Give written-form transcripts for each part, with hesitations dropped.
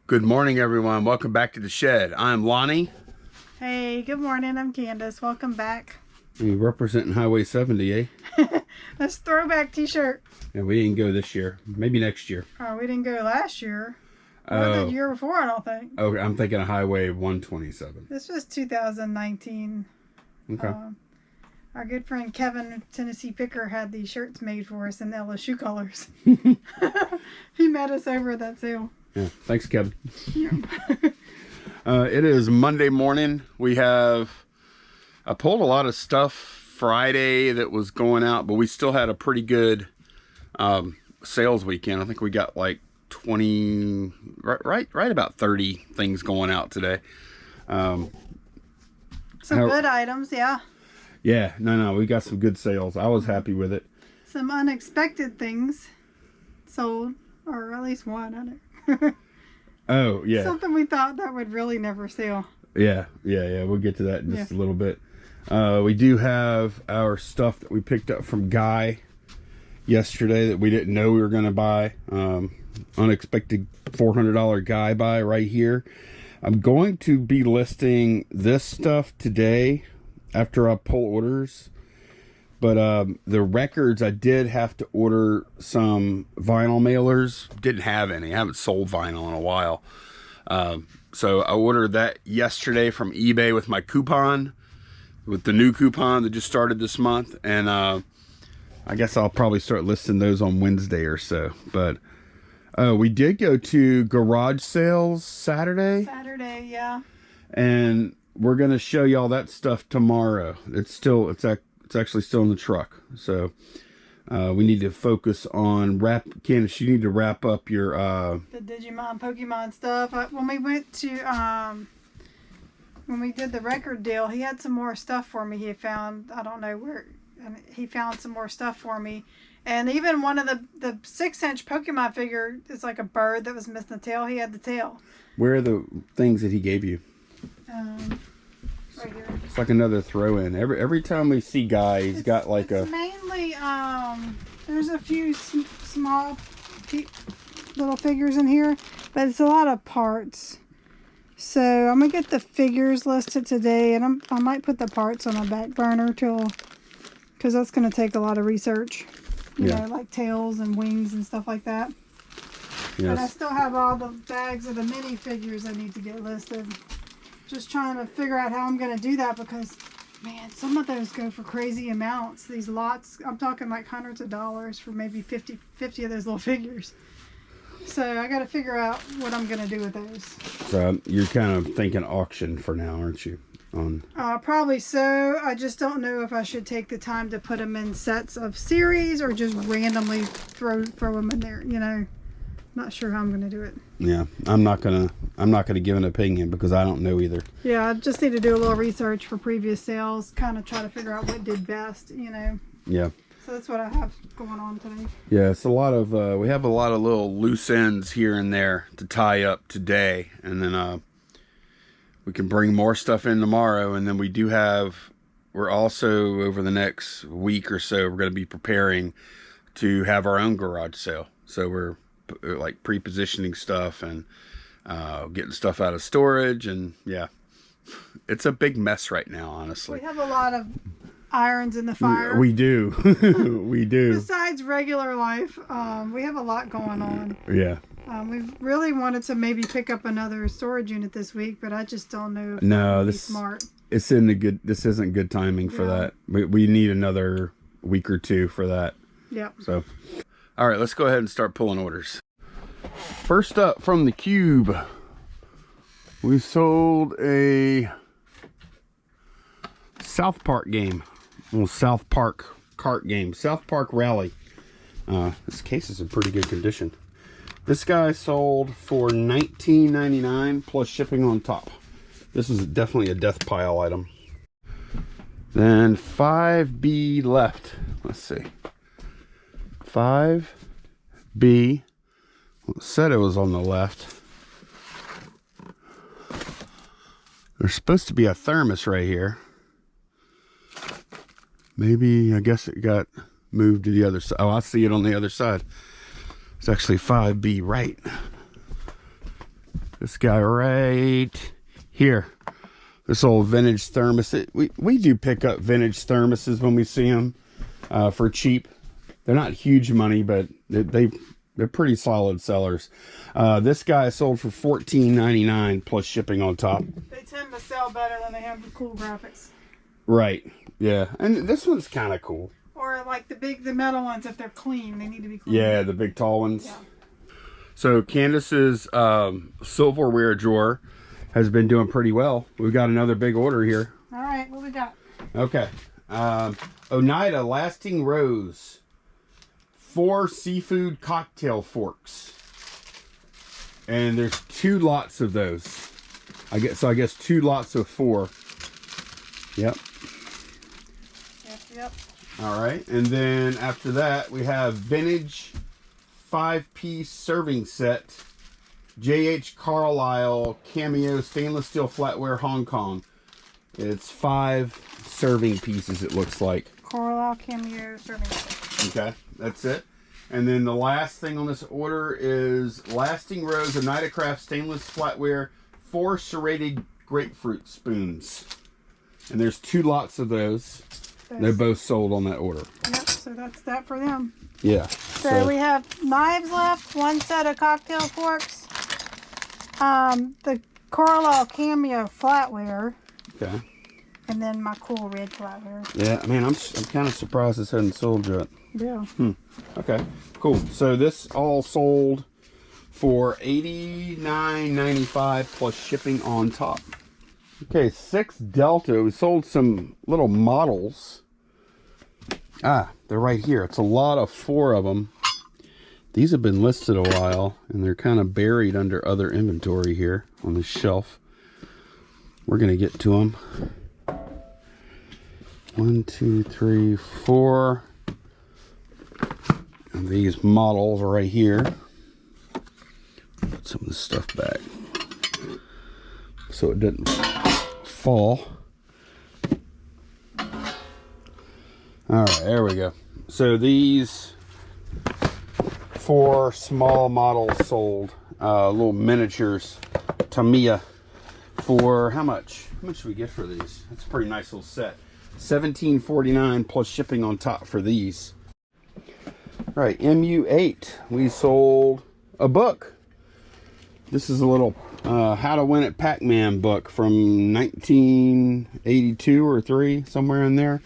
Good morning, everyone. Welcome back to the shed. I'm Lonnie. Hey, good morning. I'm Candace. Welcome back. You're representing Highway 70, eh? That's throwback t-shirt. Yeah, we didn't go this year. Maybe next year. Oh, we didn't go last year. Or the year before, I don't think. Oh, I'm thinking of Highway 127. This was 2019. Okay. Our good friend Kevin, Tennessee Picker, had these shirts made for us in LSU colors. He met us over at that sale. Yeah. Thanks, Kevin. Yeah. It is Monday morning. I pulled a lot of stuff Friday that was going out, but we still had a pretty good sales weekend. I think we got like 20, right about 30 things going out today. Some good items, yeah. Yeah, no, we got some good sales. I was happy with it. Some unexpected things sold, or at least one, I know. Oh, yeah. Something we thought that would really never sell. Yeah. We'll get to that in just a little bit. We do have our stuff that we picked up from Guy yesterday that we didn't know we were going to buy. Unexpected $400 Guy buy right here. I'm going to be listing this stuff today after I pull orders. But the records, I did have to order some vinyl mailers. Didn't have any. I haven't sold vinyl in a while. So I ordered that yesterday from eBay with my coupon, with the new coupon that just started this month. And I guess I'll probably start listing those on Wednesday or so. But we did go to garage sales Saturday. Saturday, yeah. And we're going to show you all that stuff tomorrow. It's actually still in the truck. So we need to focus on Candace, you need to wrap up your the Digimon, Pokemon stuff. When we went to when we did the record deal, he had some more stuff for me. He found, I don't know where, and he found some more stuff for me. And even one of the 6-inch Pokemon figure is like a bird that was missing the tail. He had the tail. Where are the things that he gave you? Right here. It's like another throw-in. Every time we see Guy, he's got like it's mainly there's a few small little figures in here, but it's a lot of parts. So I'm gonna get the figures listed today, and I might put the parts on a back burner because that's gonna take a lot of research. You know, like tails and wings and stuff like that. Yes. But I still have all the bags of the mini figures I need to get listed. Just trying to figure out how I'm going to do that because, man, some of those go for crazy amounts. These lots, I'm talking like hundreds of dollars for maybe 50 of those little figures. So I got to figure out what I'm going to do with those. So you're kind of thinking auction for now, aren't you? Probably so. I just don't know if I should take the time to put them in sets of series or just randomly throw them in there, you know. Not sure how I'm going to do it. Yeah, I'm not gonna give an opinion because I don't know either. Yeah, I just need to do a little research for previous sales, kind of try to figure out what did best, you know. Yeah. So that's what I have going on today. Yeah, it's a lot of we have a lot of little loose ends here and there to tie up today, and then we can bring more stuff in tomorrow, and then we're also over the next week or so we're going to be preparing to have our own garage sale. So we're like pre-positioning stuff and getting stuff out of storage, and yeah, it's a big mess right now, honestly. We have a lot of irons in the fire. We do. We do. Besides regular life, we have a lot going on. Yeah. We really wanted to maybe pick up another storage unit this week, but I just don't know if that would be smart. This isn't good timing for that. We need another week or two for that. Yep. So all right, let's go ahead and start pulling orders. First up from the Cube, we sold a South Park game. Well, South Park kart game. South Park Rally. This case is in pretty good condition. This guy sold for $19.99 plus shipping on top. This is definitely a death pile item. Then 5B left. Let's see. 5B. It said it was on the left. There's supposed to be a thermos right here. Maybe, I guess it got moved to the other side. Oh, I see it on the other side. It's actually 5B right. This guy right here. This old vintage thermos. We do pick up vintage thermoses when we see them for cheap. They're not huge money, but they're pretty solid sellers. This guy sold for $14.99 plus shipping on top. They tend to sell better when they have the cool graphics. Right. Yeah. And this one's kind of cool. Or like the metal ones, if they're clean, they need to be clean. Yeah, the big tall ones. Yeah. So Candace's silverware drawer has been doing pretty well. We've got another big order here. All right, what we got? Okay. Oneida Lasting Rose. 4 seafood cocktail forks. And there's 2 lots of those. I guess 2 lots of 4. Yep. Yep. All right. And then after that, we have vintage 5-piece serving set. J.H. Carlisle Cameo Stainless Steel Flatware, Hong Kong. It's 5 serving pieces, it looks like. Carlisle Cameo serving set. Okay, that's it. And then the last thing on this order is Lasting Rose Oneida Craft Stainless Flatware 4 serrated grapefruit spoons. And there's 2 lots of those. They're both sold on that order. Yep, so that's that for them. Yeah. So we have knives left, 1 set of cocktail forks, the Carlisle Cameo flatware. Okay. And then my cool red flatware. Yeah, man, I'm kind of surprised this hadn't sold yet. Yeah. Okay, cool. So this all sold for $89.95 plus shipping on top. Okay, 6 Delta. We sold some little models. Ah, they're right here. It's a lot of 4 of them. These have been listed a while, and they're kind of buried under other inventory here on the shelf. We're going to get to them. 1, 2, 3, 4. And these models are right here. Put some of this stuff back so it doesn't fall. All right, there we go. So these 4 small models sold, little miniatures, Tamiya, for how much? How much do we get for these? That's a pretty nice little set. $17.49 plus shipping on top for these. All right, MU8. We sold a book. This is a little How to Win at Pac-Man book from 1982 or 3, somewhere in there.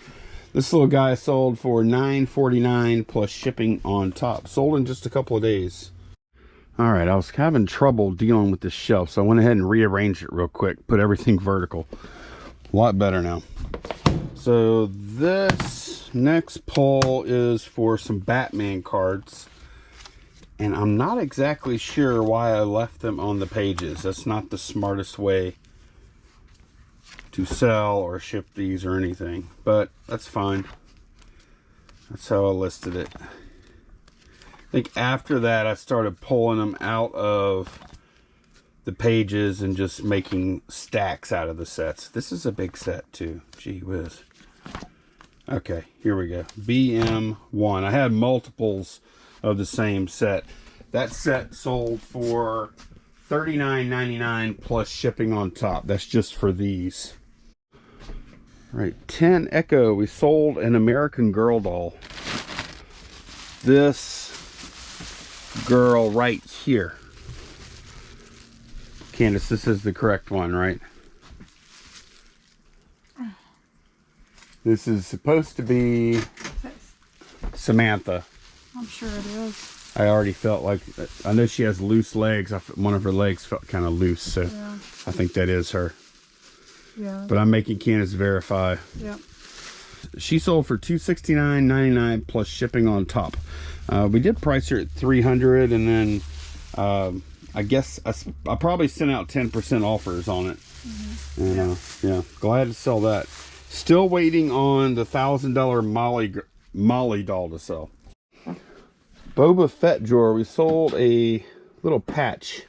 This little guy sold for $9.49 plus shipping on top. Sold in just a couple of days. All right, I was having trouble dealing with this shelf, so I went ahead and rearranged it real quick. Put everything vertical. A lot better now. So this next pull is for some Batman cards. And I'm not exactly sure why I left them on the pages. That's not the smartest way to sell or ship these or anything. But that's fine. That's how I listed it. I think after that I started pulling them out of the pages and just making stacks out of the sets. This is a big set too. Gee whiz. Okay, here we go. BM1. I had multiples of the same set. That set sold for $39.99 plus shipping on top. That's just for these. Right, 10 Echo. We sold an American Girl doll. This girl right here. Candace, this is the correct one, right? This is supposed to be Samantha. I'm sure it is. I already felt like, I know she has loose legs. One of her legs felt kind of loose, so yeah. I think that is her. Yeah. But I'm making Candace verify. Yep. She sold for $269.99 plus shipping on top. We did price her at $300, and then I guess I probably sent out 10% offers on it. Mm-hmm. And yeah, glad to sell that. Still waiting on the $1,000 Molly doll to sell. Boba Fett drawer. We sold a little patch.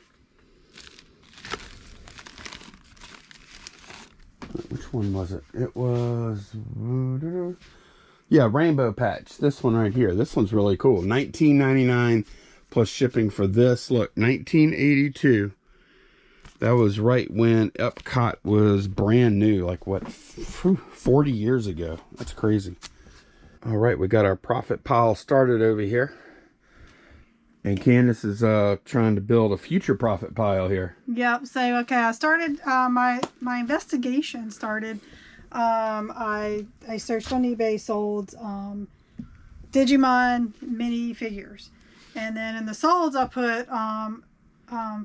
Which one was it? It was, yeah, rainbow patch. This one right here. This one's really cool. $19.99 plus shipping for this. Look, 1982. That was right when Epcot was brand new, like what, 40 years ago. That's crazy. All right, we got our profit pile started over here. And Candace is trying to build a future profit pile here. Yep. So, okay, I started, my investigation started. I searched on eBay, sold Digimon mini figures. And then in the solds, I put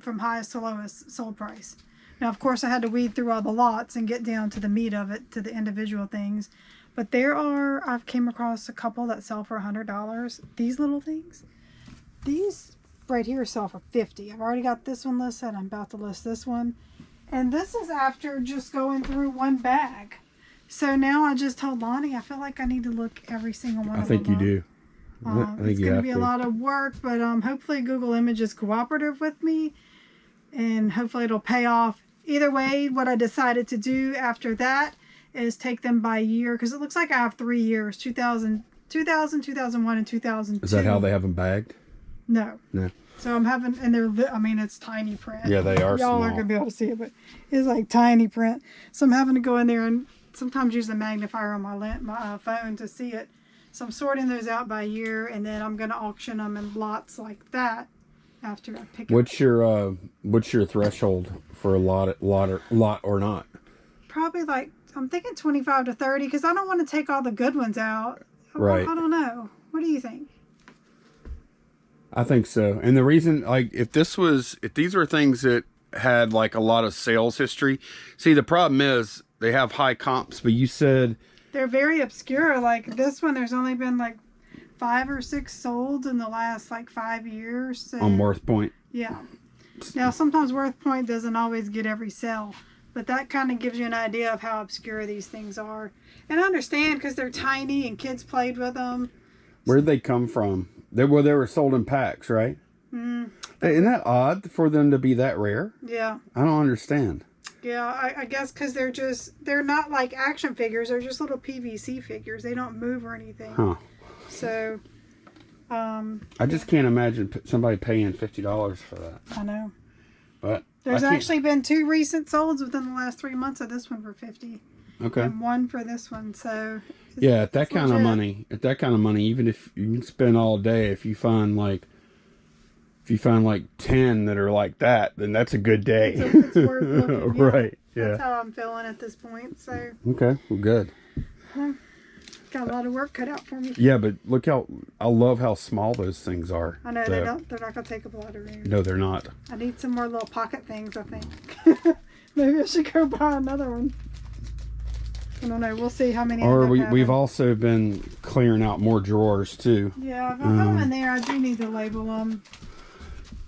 from highest to lowest sold price. Now, of course, I had to weed through all the lots and get down to the meat of it, to the individual things. But I've came across a couple that sell for $100. These little things. These right here sell for $50. I've already got this one listed. I'm about to list this one. And this is after just going through one bag. So now I just told Lonnie, I feel like I need to look every single one of them. I think you do. It's going to be a lot of work, but hopefully Google Image is cooperative with me, and hopefully it'll pay off. Either way, what I decided to do after that is take them by year, because it looks like I have 3 years, 2000, 2001, and 2002. Is that how they have them bagged? No. No. So I'm having, and it's tiny print. Yeah, they are small. Y'all aren't going to be able to see it, but it's like tiny print. So I'm having to go in there and sometimes use the magnifier on my phone to see it. So I'm sorting those out by year, and then I'm going to auction them in lots like that after I pick What's your threshold for a lot or not? Probably like, I'm thinking 25 to 30, because I don't want to take all the good ones out. Right. I don't know. What do you think? I think so. And the reason, like, if these were things that had like a lot of sales history, see, the problem is they have high comps, but you said they're very obscure. Like this one, there's only been like 5 or 6 sold in the last like 5 years. So, on Worth Point. Yeah. Now, sometimes Worth Point doesn't always get every sale, but that kind of gives you an idea of how obscure these things are. And I understand, because they're tiny and kids played with them. Where'd they come from? They were sold in packs, right? Isn't that odd for them to be that rare? Yeah. I don't understand. Yeah, I guess because they're not like action figures. They're just little PVC figures. They don't move or anything. Huh. So, I just can't imagine somebody paying $50 for that. I know. But there's actually been 2 recent solds within the last 3 months of this one for $50. Okay. And 1 for this one. So. Yeah, at that kind of money, even if you can spend all day, if you find like 10 that are like that, then that's a good day. It's worth looking. Yeah. Right. Yeah. That's how I'm feeling at this point. So. Okay. Well, good. Got a lot of work cut out for me. Yeah, but I love how small those things are. I know they're not going to take up a lot of room. No, they're not. I need some more little pocket things, I think. Maybe I should go buy another one. I don't know. We'll see how many. Or we've also been clearing out more drawers too. Yeah, if I put them in there, I do need to label them.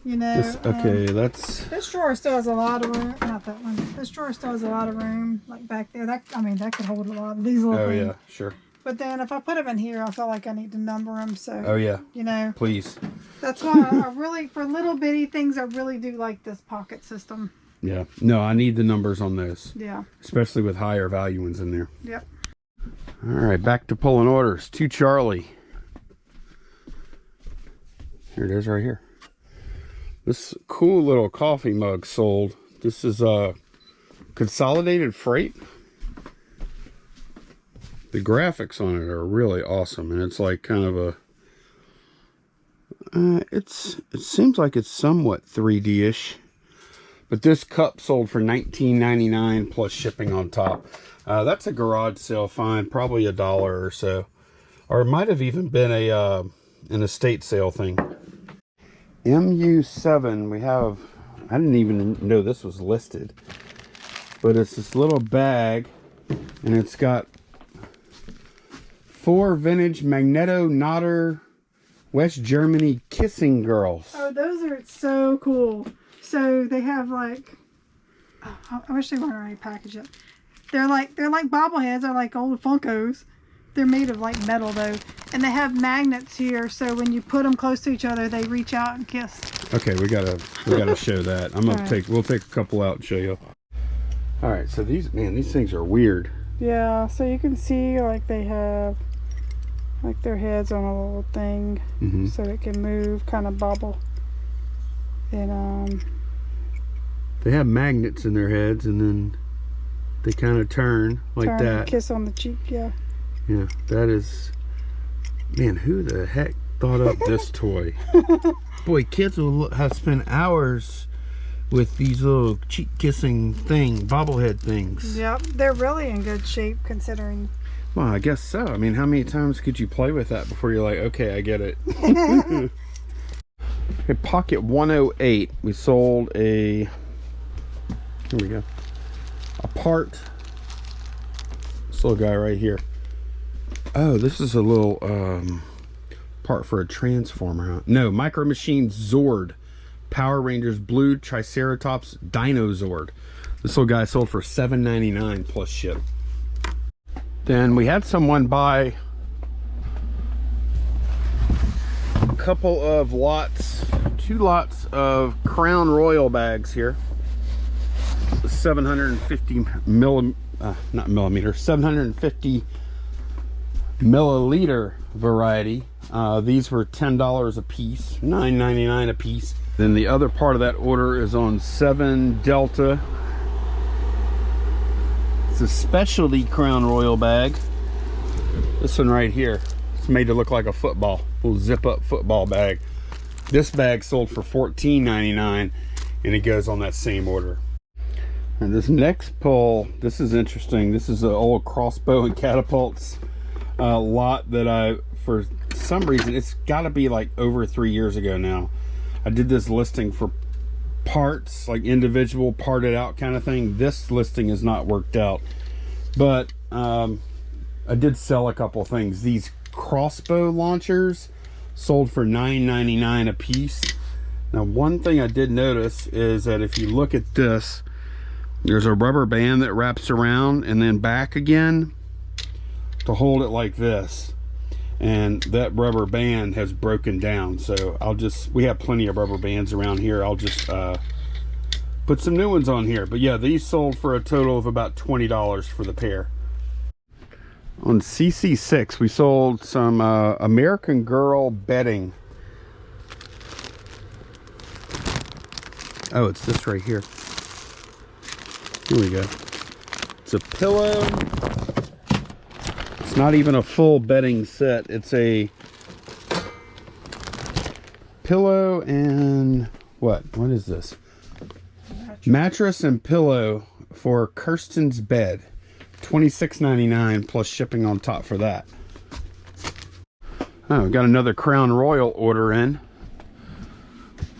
You know. This drawer still has a lot of room. Not that one. This drawer still has a lot of room, like back there. That could hold a lot of these little things. Yeah, sure. But then if I put them in here, I feel like I need to number them. So. Oh yeah. You know. Please. That's why I really, for little bitty things, I really do like this pocket system. Yeah. No, I need the numbers on those. Yeah. Especially with higher value ones in there. Yep. All right, back to pulling orders. To Charlie. Here it is right here. This cool little coffee mug sold. This is Consolidated Freight. The graphics on it are really awesome, and it's like kind of a it seems like it's somewhat 3D-ish. But this cup sold for $19.99 plus shipping on top. That's a garage sale find, probably $1 or so. Or it might have even been an estate sale thing. MU7, we have, I didn't even know this was listed. But it's this little bag, and it's got 4 vintage Magneto Nodder West Germany Kissing Girls. Oh, those are so cool. So they have like, I wish they weren't already packaged up. They're like bobbleheads. They're like old Funkos. They're made of like metal though, and they have magnets here. So when you put them close to each other, they reach out and kiss. Okay, we gotta show that. We'll take a couple out and show you. All right, so these things are weird. Yeah, so you can see like they have like their heads on a little thing, so it can move, kind of bobble. And They have magnets in their heads, and then they kind of turn like that. Kiss on the cheek, yeah. Yeah, that is... Man, who the heck thought up this toy? Boy, kids will have spent hours with these little cheek kissing bobblehead things. Yep, they're really in good shape considering. Well, I guess so. I mean, how many times could you play with that before you're like, okay, I get it? Okay, Pocket 108. We sold a... Here we go. A part. This little guy right here. Oh, this is a little part for a transformer, huh? No, Micro Machines Zord. Power Rangers Blue Triceratops Dino Zord. This little guy sold for $7.99 plus ship. Then we had someone buy a couple of lots, 2 lots of Crown Royal bags here. 750 750 milliliter variety. These were $10 a piece, $9.99 a piece. Then the other part of that order is on 7 Delta. It's a specialty Crown Royal bag. This one right here, it's made to look like a football, little zip up football bag. This bag sold for $14.99, and it goes on that same order. And this next pull, this is interesting. This is an old crossbow and catapults lot that for some reason, it's got to be like over 3 years ago now. I did this listing for parts, like individual parted out kind of thing. This listing has not worked out, but I did sell a couple things. These crossbow launchers sold for $9.99 a piece. Now, one thing I did notice is that if you look at this, there's a rubber band that wraps around and then back again to hold it like this. And that rubber band has broken down, so we have plenty of rubber bands around here. I'll just put some new ones on here. But yeah, these sold for a total of about $20 for the pair. On CC6, we sold some American Girl bedding. Oh, it's this right here. Here we go. It's a pillow. It's not even a full bedding set. It's a pillow and what is this? Mattress and pillow for Kirsten's bed. $26.99 plus shipping on top for that. Oh, we got another Crown Royal order in.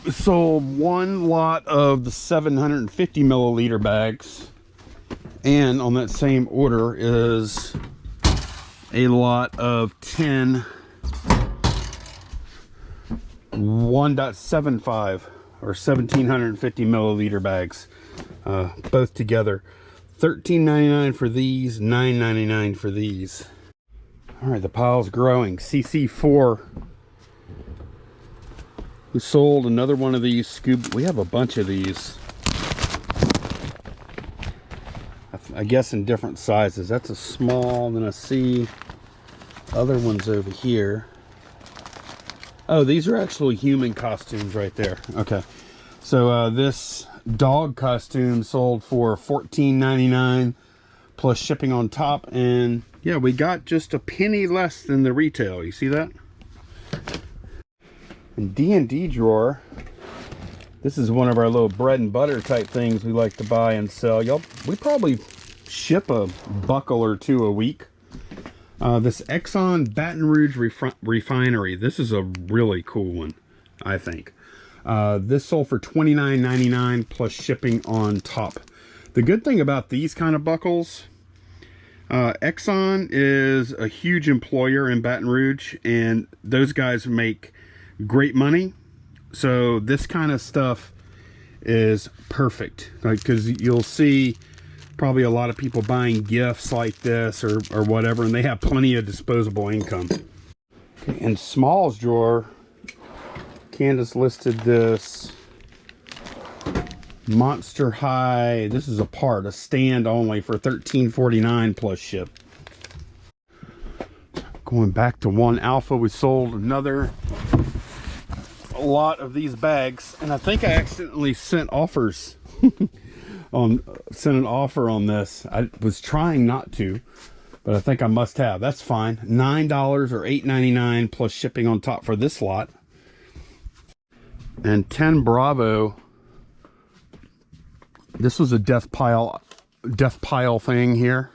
We sold 1 lot of the 750 milliliter bags, and on that same order is a lot of 10 1.75 or 1750 milliliter bags, both together. $13.99 for these, $9.99 for these. All right, the pile's growing. CC4. We sold another one of these scoop. We have a bunch of these, I guess in different sizes. That's a small, then I see other ones over here. Oh, these are actually human costumes right there. Okay, so this dog costume sold for $14.99 plus shipping on top, and yeah, we got just a penny less than the retail. You see that? And D&D drawer. This is one of our little bread and butter type things we like to buy and sell. We probably ship a buckle or two a week. This Exxon Baton Rouge refinery. This is a really cool one, I think. This sold for $29.99 plus shipping on top. The good thing about these kind of buckles, Exxon is a huge employer in Baton Rouge, and those guys make great money. So this kind of stuff is perfect, because you'll see probably a lot of people buying gifts like this or whatever, and they have plenty of disposable income. Okay, in Small's drawer, Candace listed this Monster High. This is a stand only for $13.49 plus ship. Going back to 1 Alpha, we sold another a lot of these bags, and I think I accidentally sent offers sent an offer on this. I was trying not to, but I think I must have. That's fine. $9 or $8.99 plus shipping on top for this lot. And 10 Bravo. This was a death pile thing here.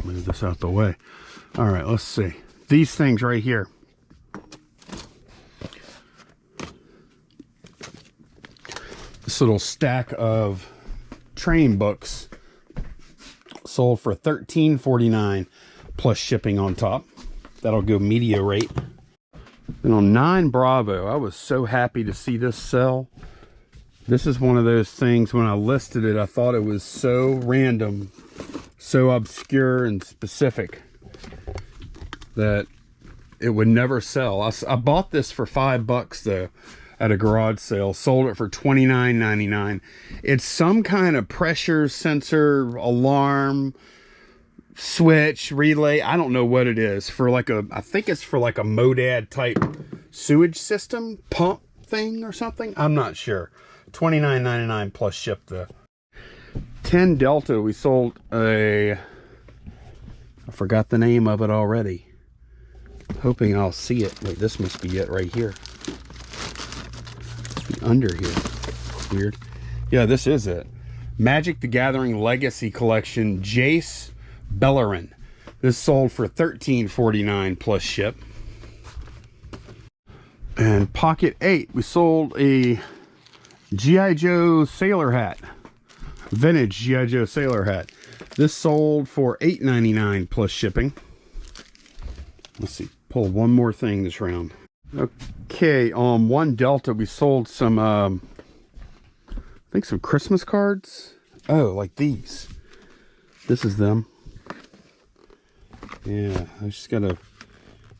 Move this out the way. All right, let's see. These things right here. This little stack of train books sold for $13.49 plus shipping on top. That'll go media rate. And on 9 Bravo, I was so happy to see this sell. This is one of those things, when I listed it, I thought it was so random, so obscure and specific that it would never sell. I bought this for $5 though at a garage sale, sold it for $29.99. It's some kind of pressure sensor, alarm, switch, relay. I don't know what it is. For like I think it's for like a Modad type sewage system pump thing or something. I'm not sure. $29.99 plus ship though. 10 Delta, we sold I forgot the name of it already. Hoping I'll see it. Wait, this must be it right here. Must be under here. Weird. Yeah, this is it. Magic the Gathering Legacy Collection, Jace Bellerin. This sold for $13.49 plus ship. And Pocket 8, we sold a G.I. Joe sailor hat. Vintage G.I. Joe sailor hat. This sold for $8.99 plus shipping. Let's see, pull one more thing this round. Okay, on 1 Delta, we sold some, I think some Christmas cards. Oh, like these. This is them. Yeah, I just gotta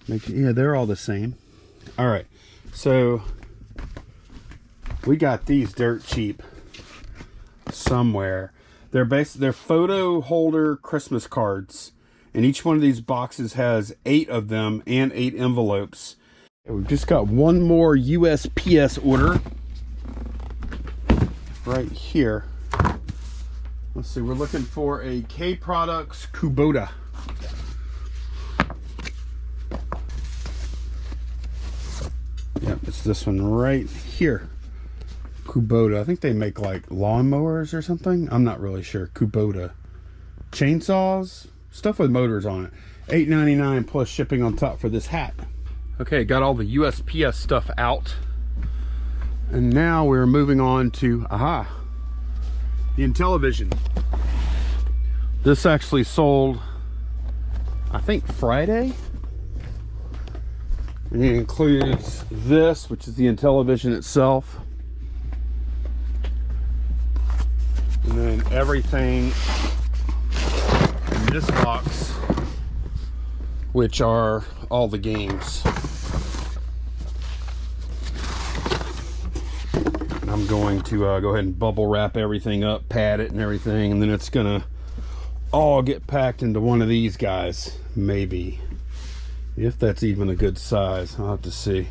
make it, yeah, they're all the same. All right, so we got these dirt cheap somewhere. They're photo holder Christmas cards. And each one of these boxes has 8 of them and 8 envelopes. And we've just got one more USPS order right here. Let's see, we're looking for a K Products Kubota. Yep, it's this one right here. Kubota. I think they make like lawnmowers or something. I'm not really sure. Kubota. Chainsaws. Stuff with motors on it. $8.99 plus shipping on top for this hat. Okay, got all the USPS stuff out. And now we're moving on to, the Intellivision. This actually sold, I think, Friday. And it includes this, which is the Intellivision itself. And then everything in this box, which are all the games. And I'm going to go ahead and bubble wrap everything up, pad it and everything, and then it's gonna all get packed into one of these guys, maybe. If that's even a good size, I'll have to see.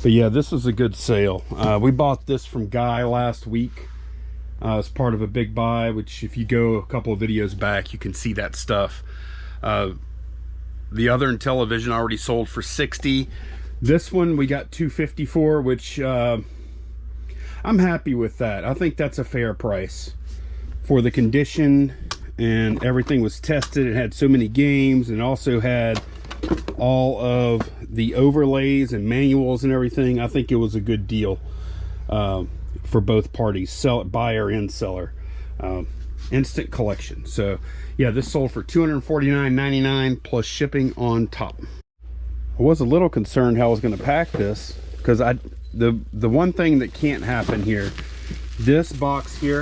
But yeah, this was a good sale. We bought this from Guy last week. As part of a big buy, which if you go a couple of videos back, you can see that stuff. The other Intellivision already sold for $60. This one we got $250 for, which I'm happy with that. I think that's a fair price for the condition, and everything was tested. It had so many games, and also had all of the overlays and manuals and everything. I think it was a good deal for both parties, buyer and seller. Instant collection. So yeah, this sold for $249.99 plus shipping on top. I was a little concerned how I was going to pack this, because the one thing that can't happen here, this box here,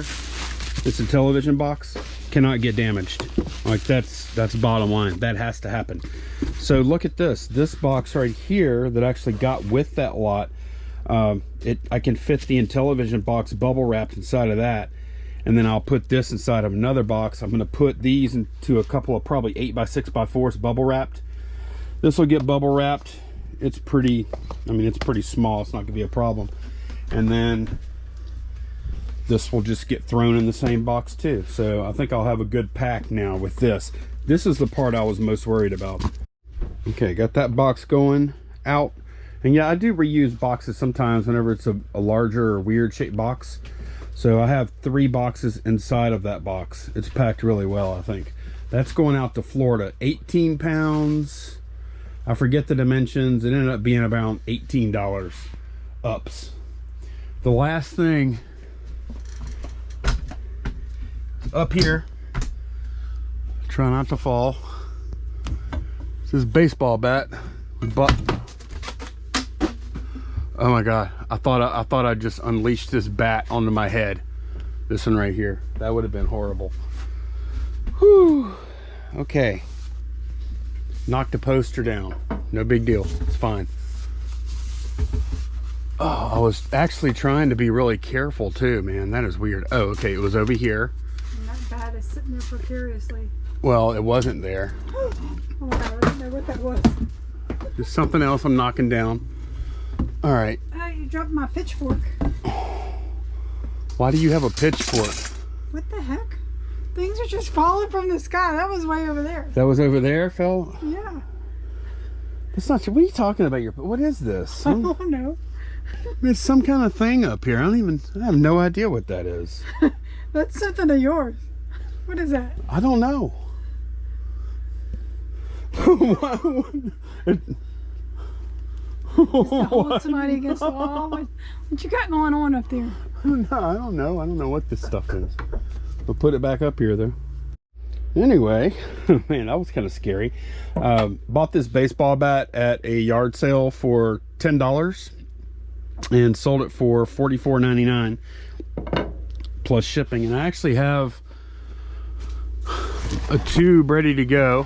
this Intellivision box, cannot get damaged. Like that's bottom line. That has to happen. So look at this box right here that actually got with that lot. I can fit the Intellivision box bubble wrapped inside of that, and then I'll put this inside of another box. I'm going to put these into a couple of probably 8x6x4s bubble wrapped. This will get bubble wrapped it's pretty, I mean, it's pretty small. It's not gonna be a problem. And then this will just get thrown in the same box too. So I think I'll have a good pack now with this. This is the part I was most worried about. Okay, got that box going out. And yeah, I do reuse boxes sometimes whenever it's a larger or weird shaped box. So I have 3 boxes inside of that box. It's packed really well, I think. That's going out to Florida. 18 pounds. I forget the dimensions. It ended up being about $18 ups. The last thing up here, try not to fall. This is baseball bat. But oh my god, I thought I just unleashed this bat onto my head. This one right here. That would have been horrible. Whew. Okay. Knocked a poster down. No big deal. It's fine. Oh, I was actually trying to be really careful too, man. That is weird. Oh, okay. It was over here. And that bat is sitting there precariously. Well, it wasn't there. Oh my god, I didn't know what that was. Just something else I'm knocking down. All right. Oh, you dropped my pitchfork. Why do you have a pitchfork? What the heck? Things are just falling from the sky. That was way over there. That was over there, Phil? Yeah. That's not. What are you talking about? What is this? I don't know. It's some kind of thing up here. I have no idea what that is. That's something of yours. What is that? I don't know. Hold somebody against the wall. What you got going on up there? No, I don't know. I don't know what this stuff is. We'll put it back up here though. Anyway, man, that was kind of scary. Bought this baseball bat at a yard sale for $10 and sold it for $44.99 plus shipping. And I actually have a tube ready to go,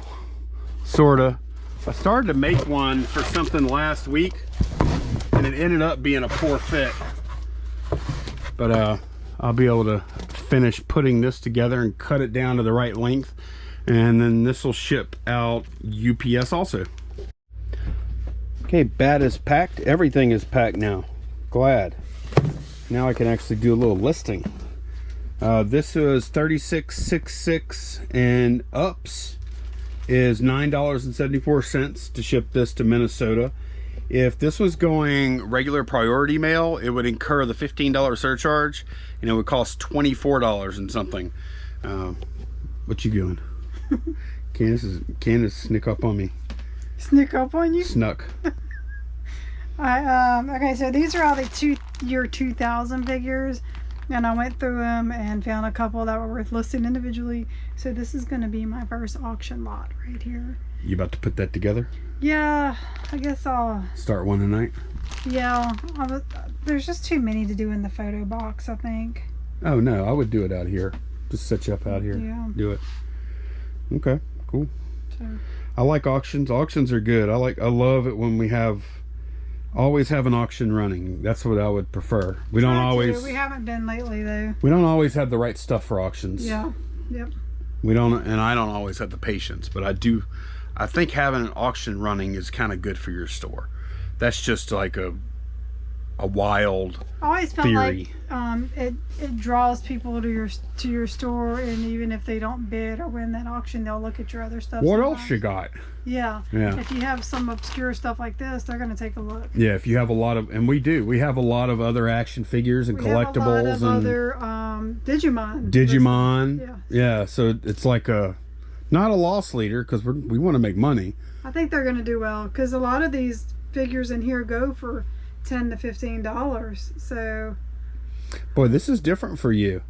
sorta. I started to make one for something last week and it ended up being a poor fit. But I'll be able to finish putting this together and cut it down to the right length, and then this will ship out UPS also. Okay, bat is packed. Everything is packed now. Glad. Now I can actually do a little listing. This is $36.66 and ups is $9.74 to ship this to Minnesota. If this was going regular priority mail, it would incur the $15 surcharge and it would cost $24 and something. What you doing? Candace snuck up on me. Sneak up on you? Snuck. Okay, so these are all the year 2000 figures, and I went through them and found a couple that were worth listing individually. So this is going to be my first auction lot right here. You about to put that together? Yeah, I guess I'll start one tonight. Yeah, there's just too many to do in the photo box, I think. Oh no, I would do it out here. Just set you up out here. Yeah. Do it. Okay, cool. So I like auctions. Auctions are good. I love it when we always have an auction running. That's what I would prefer. We don't always. We haven't been lately though. We don't always have the right stuff for auctions. Yeah. Yep. We don't, and I don't always have the patience, but I do. I think having an auction running is kind of good for your store. That's just like a wild I always felt theory. Like it draws people to your store, and even if they don't bid or win that auction, they'll look at your other stuff. What sometimes. else you got? Yeah. Yeah. If you have some obscure stuff like this, they're going to take a look. Yeah, if you have a lot of, and we have a lot of other action figures and collectibles have a lot of and other Digimon. Digimon. Yeah. So it's like not a loss leader because we want to make money. I think they're going to do well because a lot of these figures in here go for $10 to $15. So, boy, this is different for you.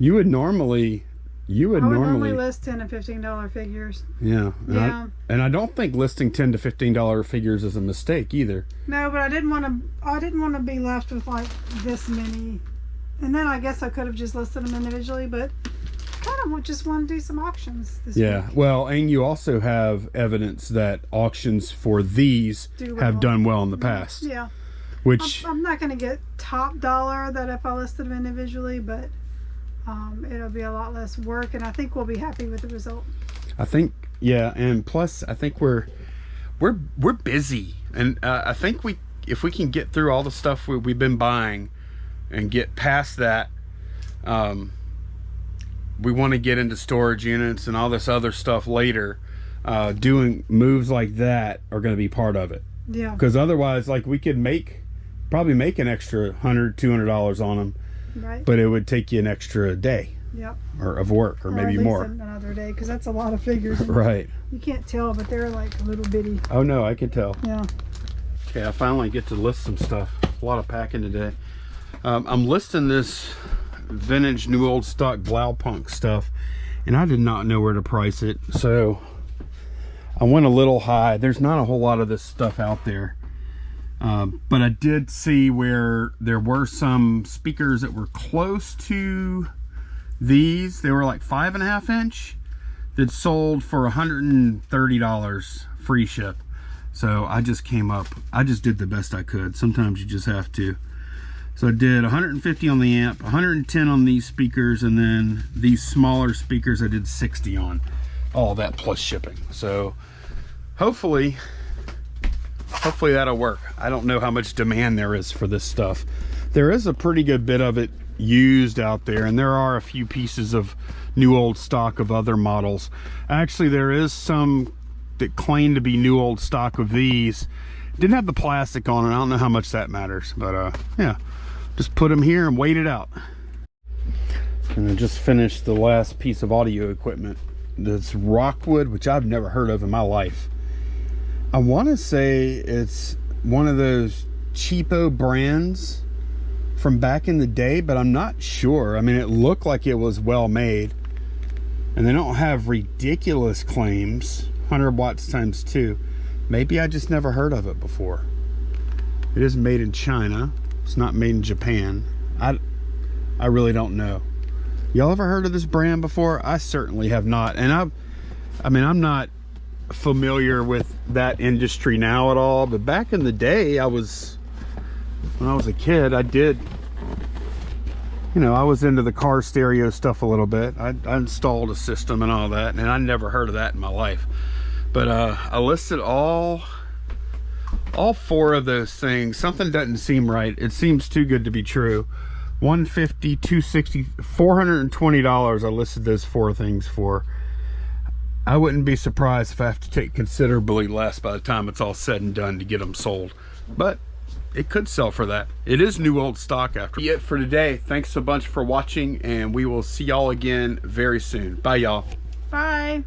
I would normally list $10 to $15 figures. Yeah. Yeah. And I don't think listing $10 to $15 figures is a mistake either. No, but I didn't want to be left with like this many. And then I guess I could have just listed them individually, but kind of just want to do some auctions this week. Well, and you also have evidence that auctions for these have done well in the past. Yeah. Which I'm not going to get top dollar that if I listed them individually, but it'll be a lot less work, and I think we'll be happy with the result. I think, yeah, and plus I think we're we're busy, and I think if we can get through all the stuff we've been buying and get past that, we want to get into storage units and all this other stuff later. Doing moves like that are going to be part of it. Yeah. Because otherwise, like, we could probably make an extra $100-$200 on them. Right. But it would take you an extra day. Yep. Or of work, or maybe at least more. Another day, because that's a lot of figures. Right. You can't tell, but they're like little bitty. Oh no, I can tell. Yeah. Okay, I finally get to list some stuff. A lot of packing today. I'm listing this vintage new old stock Blaupunkt stuff, and I did not know where to price it, so I went a little high. There's not a whole lot of this stuff out there, but I did see where there were some speakers that were close to these. They were like 5.5 inch that sold for $130 free ship. So I just did the best I could. Sometimes you just have to. So I did 150 on the amp, 110 on these speakers, and then these smaller speakers I did 60 on. All that plus shipping. So hopefully that'll work. I don't know how much demand there is for this stuff. There is a pretty good bit of it used out there, and there are a few pieces of new old stock of other models. Actually, there is some that claim to be new old stock of these. Didn't have the plastic on it. I don't know how much that matters, but yeah, just put them here and wait it out. And I just finished the last piece of audio equipment. This Rockwood, which I've never heard of in my life. I want to say it's one of those cheapo brands from back in the day, but I'm not sure. I mean, it looked like it was well made, and they don't have ridiculous claims. 100 watts times 2. Maybe I just never heard of it before. It is made in China. It's not made in Japan. I really don't know. Y'all ever heard of this brand before? I certainly have not. And I mean, I'm not familiar with that industry now at all, but back in the day, when I was a kid, I was into the car stereo stuff a little bit. I installed a system and all that, and I never heard of that in my life. But I listed all 4 of those things. Something doesn't seem right. It seems too good to be true. $150, $260, $420 I listed those 4 things for. I wouldn't be surprised if I have to take considerably less by the time it's all said and done to get them sold. But it could sell for that. It is new old stock after. That's it for today. Thanks so much for watching, and we will see y'all again very soon. Bye, y'all. Bye.